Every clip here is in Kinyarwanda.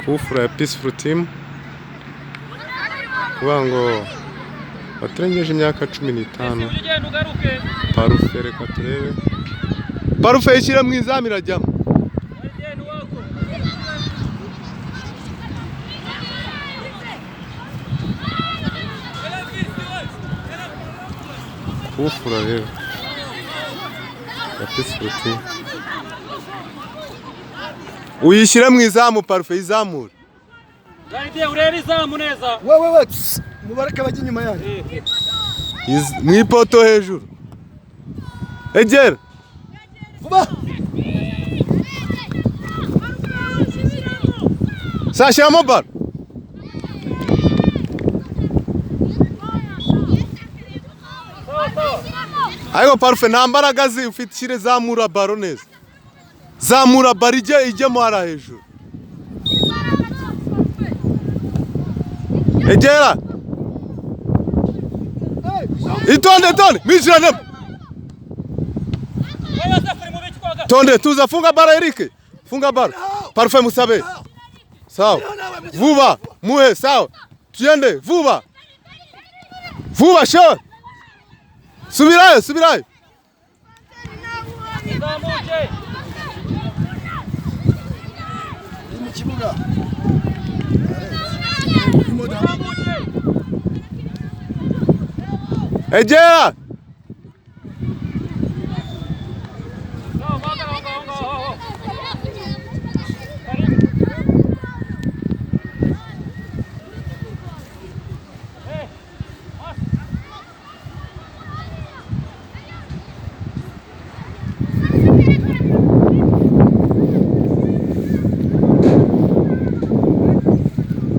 Kufura ya Peaceful Team kuvuga ngo baturengeje imyaka 15. Parufe reka turebe. Parufe ishyira mu izamu irajyamo. Kufura rero ya Peaceful Team uyishyira mu izamu. Parufe izamura. Garidiye urera izamu neza. Wewe mubareke bajye inyuma yayo. Mu ipoto hejuru. Egera. Vuba. Sashiramo baro. Ayo Parufe nta mbaraga ufite, ishyire zamura baro neza. Zamura baro ijyemo hara hejuru. Egera. Itonde mijana. Tonde tuza funga baro Eric. Funga baro. Parufe musabe. Sawa. Vuba muhe sawa. Tuende vuba. Vuba sho. Subirayo. Mu kibuga. Egera.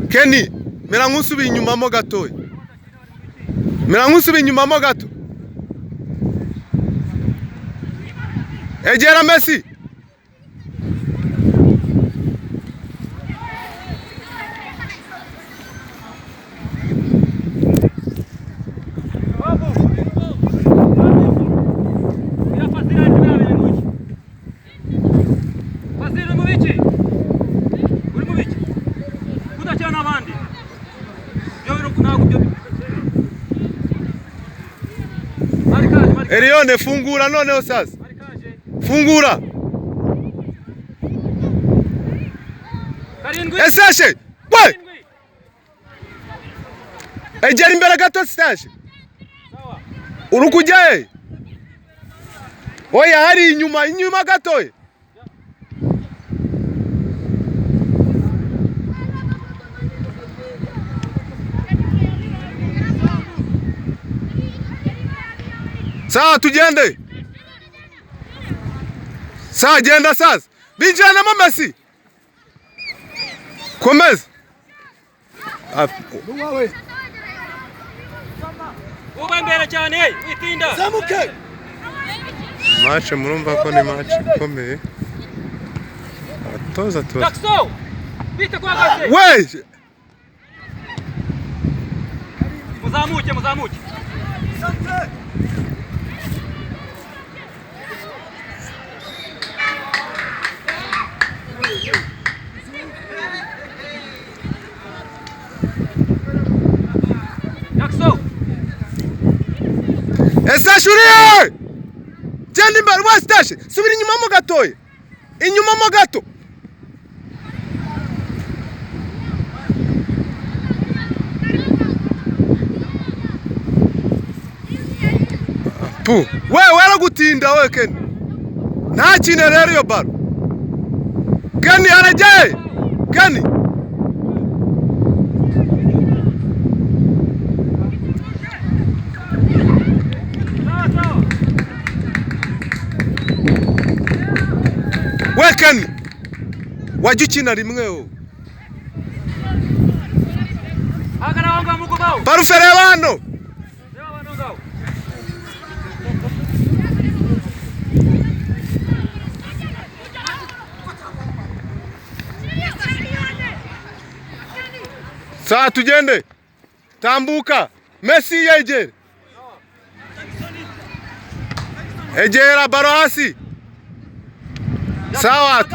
Kenny, mera nkusubi inyuma mo gatoya. Egera Messi. Elione fungura noneho sasa. Fungura. Esashe. We. Egera imbere gato stashe. Sawa. Urukujaye. Oya hari inyuma gatoye. Sawa tugende. Sawa genda sasa. Binjana Messi. Komeza. Nuwawe. Uba mbere cyane witinda. Zamuke. Match murumva ko ni match ikomeye. Atoza. Jackson. Bite kwa gaze. We. Muzamuke. Jackson. Esashuriye. Genda imbere wastashe. Subira inyuma mo gatoye. Inyuma mo gato. Pu. We waragutinda we Ken. Nta kine rero yo baro. Ken arajaye. Ken. We Ken. Wajya ukina rimwe o. Agara wanga mugubao. Parufe reba hano. Sawa tugende. Tambuka. Messi yegere. Egera baro hasi. Sawa.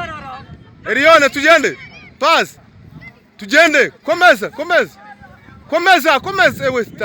Elione tugende. Pass. Tugende, komeza, komeza. Komeza, komeza ewe start.